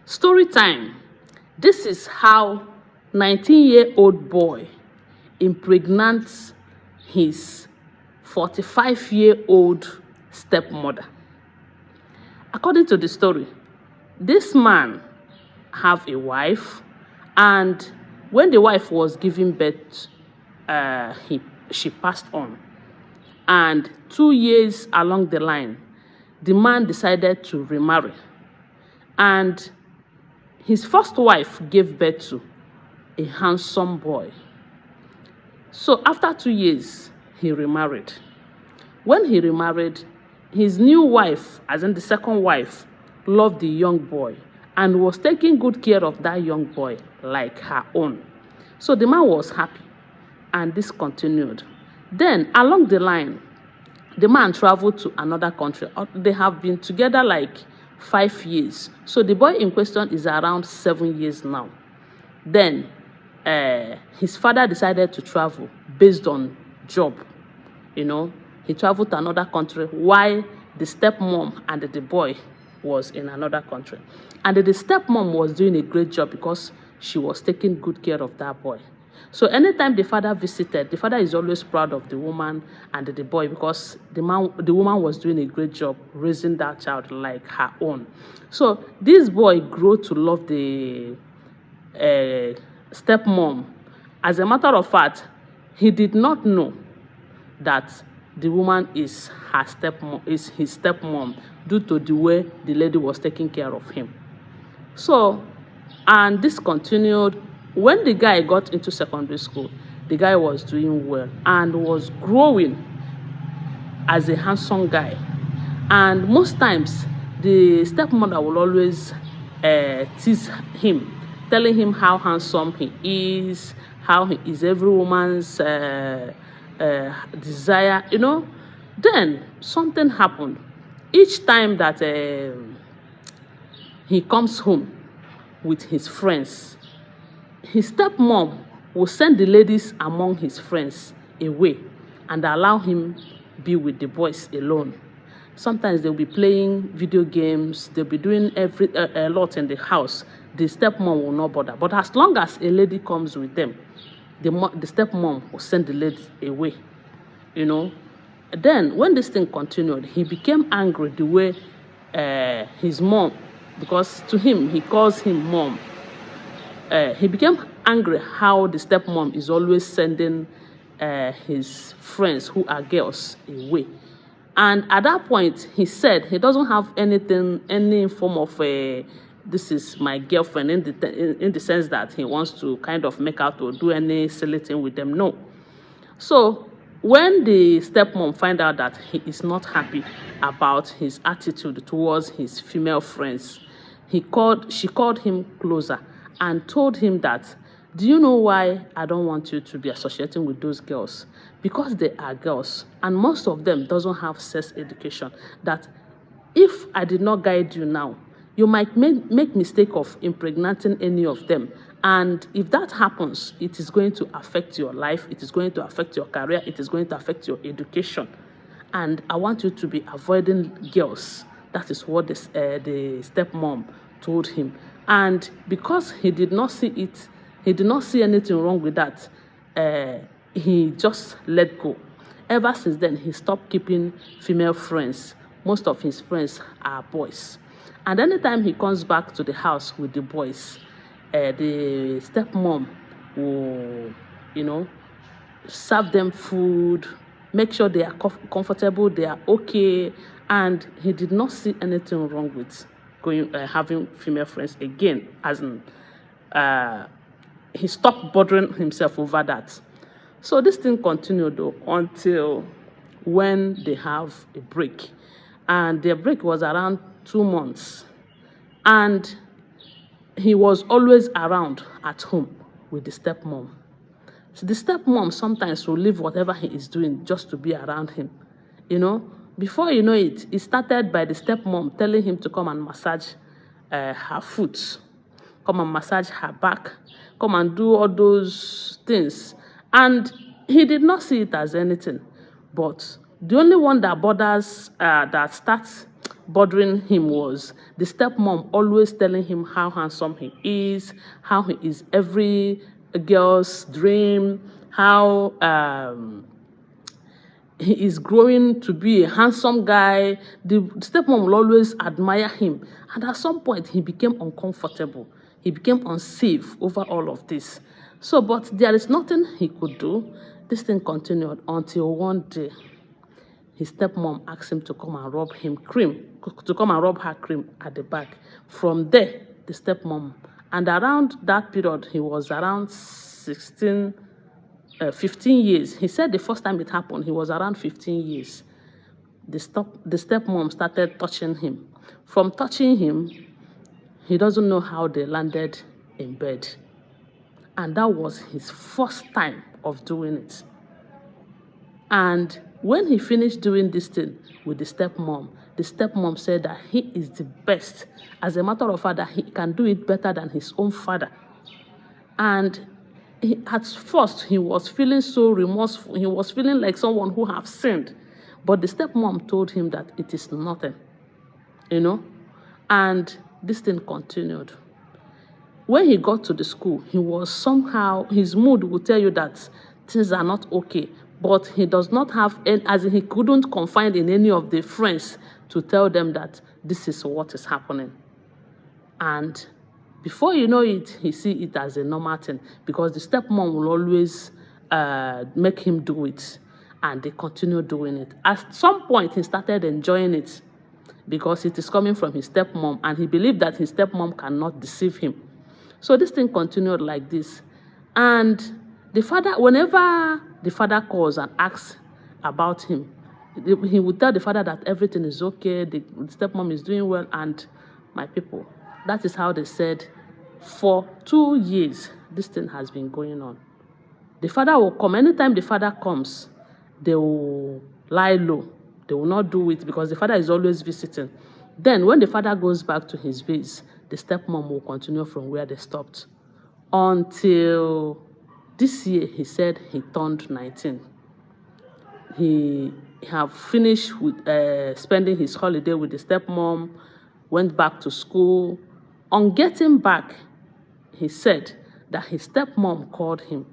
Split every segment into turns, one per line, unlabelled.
Story time. This is how 19-year-old boy impregnates his 45-year-old stepmother. According to the story, this man have a wife, and when the wife was giving birth, she passed on. And 2 years along the line, the man decided to remarry. And his first wife gave birth to a handsome boy. So after 2 years, he remarried. When he remarried, his new wife, as in the second wife, loved the young boy and was taking good care of that young boy like her own. So the man was happy, and this continued. Then along the line, the man traveled to another country. They have been together like 5 years. So the boy in question is around 7 years now. Then his father decided to travel based on job. He traveled to another country while the stepmom and the boy was in another country. And the stepmom was doing a great job because she was taking good care of that boy. So anytime the father visited, the father is always proud of the woman and the boy because the woman was doing a great job raising that child like her own. So this boy grew to love the stepmom. As a matter of fact, he did not know that the woman is his stepmom due to the way the lady was taking care of him. So, and this continued. When the guy got into secondary school, the guy was doing well and was growing as a handsome guy. And most times, the stepmother will always tease him, telling him how handsome he is, how he is every woman's desire, Then something happened. Each time that he comes home with his friends, his stepmom will send the ladies among his friends away and allow him be with the boys alone. Sometimes they'll be playing video games, they'll be doing a lot in the house. The stepmom will not bother. But as long as a lady comes with them, the stepmom will send the lady away, Then when this thing continued, he became angry the way his mom, because to him, he calls him mom. He became angry how the stepmom is always sending his friends who are girls away. And at that point, he said he doesn't have any form of this is my girlfriend in the sense that he wants to kind of make out or do any silly thing with them. No. So when the stepmom find out that he is not happy about his attitude towards his female friends, she called him closer and told him that, do you know why I don't want you to be associating with those girls? Because they are girls, and most of them doesn't have sex education. That if I did not guide you now, you might make mistake of impregnating any of them. And if that happens, it is going to affect your life, it is going to affect your career, it is going to affect your education. And I want you to be avoiding girls. That is what the stepmom told him. And because he did not see anything wrong with that, he just let go. Ever since then, he stopped keeping female friends. Most of his friends are boys. And anytime he comes back to the house with the boys, the stepmom will, serve them food, make sure they are comfortable, they are okay. And he did not see anything wrong with having female friends again, as in he stopped bothering himself over that. So this thing continued though until when they have a break, and their break was around 2 months, and he was always around at home with the stepmom. So the stepmom sometimes will leave whatever he is doing just to be around him, Before you know it, it started by the stepmom telling him to come and massage her foot, come and massage her back, come and do all those things. And he did not see it as anything. But the only one that bothers, that starts bothering him was the stepmom always telling him how handsome he is, how he is every girl's dream, how he is growing to be a handsome guy. The stepmom will always admire him. And at some point, he became uncomfortable. He became unsafe over all of this. So, but there is nothing he could do. This thing continued until one day, his stepmom asked him to come and rub her cream at the back. From there, the stepmom, and around that period, he was around 15 years. He said the first time it happened, he was around 15 years. The stepmom started touching him. From touching him, he doesn't know how they landed in bed. And that was his first time of doing it. And when he finished doing this thing with the stepmom said that he is the best. As a matter of fact, that he can do it better than his own father. And at first, he was feeling so remorseful. He was feeling like someone who have sinned. But the stepmom told him that it is nothing, And this thing continued. When he got to the school, he was somehow, his mood will tell you that things are not okay. But he does not have, as in he couldn't confide in any of the friends to tell them that this is what is happening. And before you know it, he see it as a normal thing because the stepmom will always make him do it, and they continue doing it. At some point, he started enjoying it because it is coming from his stepmom, and he believed that his stepmom cannot deceive him. So this thing continued like this, and the father, whenever the father calls and asks about him, he would tell the father that everything is okay, the stepmom is doing well, and my people, that is how they said for 2 years, this thing has been going on. The father will come. Anytime the father comes, they will lie low. They will not do it because the father is always visiting. Then when the father goes back to his base, the stepmom will continue from where they stopped. Until this year, he said he turned 19. He have finished with spending his holiday with the stepmom, went back to school. On getting back, he said that his stepmom called him,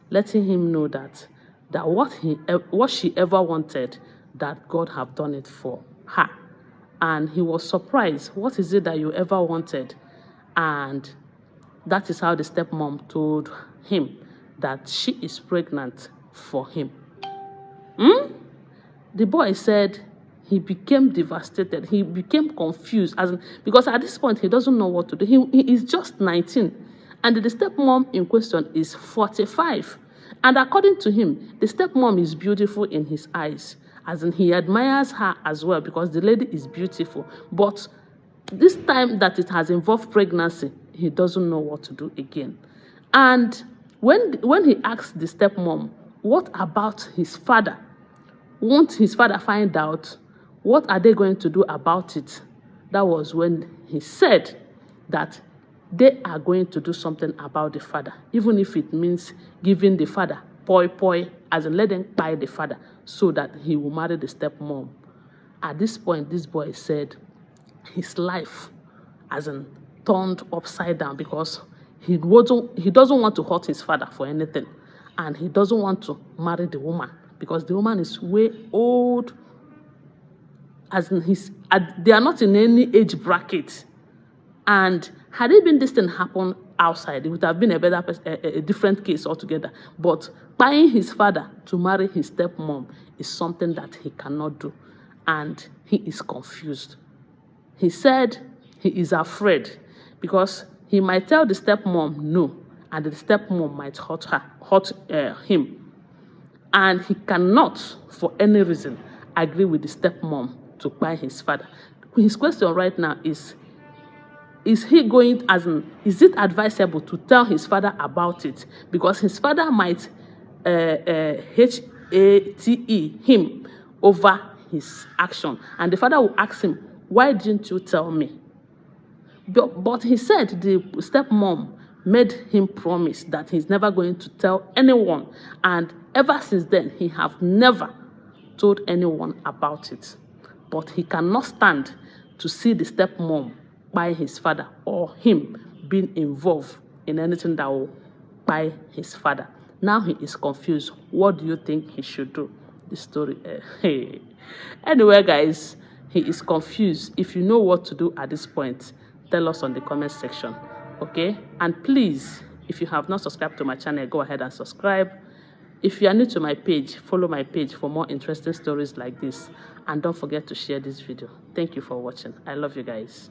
letting him know that what she ever wanted, that God have done it for her. And he was surprised. What is it that you ever wanted? And that is how the stepmom told him that she is pregnant for him. The boy said he became devastated. He became confused because at this point, he doesn't know what to do. He is just 19. And the stepmom in question is 45. And according to him, the stepmom is beautiful in his eyes. As in, he admires her as well because the lady is beautiful. But this time that it has involved pregnancy, he doesn't know what to do again. And when he asked the stepmom, what about his father? Won't his father find out? What are they going to do about it? That was when he said that they are going to do something about the father, even if it means giving the father poi, as in let them buy the father so that he will marry the stepmom. At this point, this boy said his life as in turned upside down because he doesn't want to hurt his father for anything, and he doesn't want to marry the woman because the woman is way old. As in they are not in any age bracket. And had it been this thing happen outside, it would have been a different case altogether. But buying his father to marry his stepmom is something that he cannot do. And he is confused. He said he is afraid because he might tell the stepmom no, and the stepmom might hurt him. And he cannot, for any reason, agree with the stepmom to buy his father. His question right now is he going, is it advisable to tell his father about it? Because his father might hate him over his action. And the father will ask him, why didn't you tell me? But he said the stepmom made him promise that he's never going to tell anyone. And ever since then, he have never told anyone about it. But he cannot stand to see the stepmom by his father, or him being involved in anything that will by his father. Now he is confused. What do you think he should do? The story. Hey. Anyway, guys, he is confused. If you know what to do at this point, tell us on the comment section. Okay? And please, if you have not subscribed to my channel, go ahead and subscribe. If you are new to my page, follow my page for more interesting stories like this. And don't forget to share this video. Thank you for watching. I love you guys.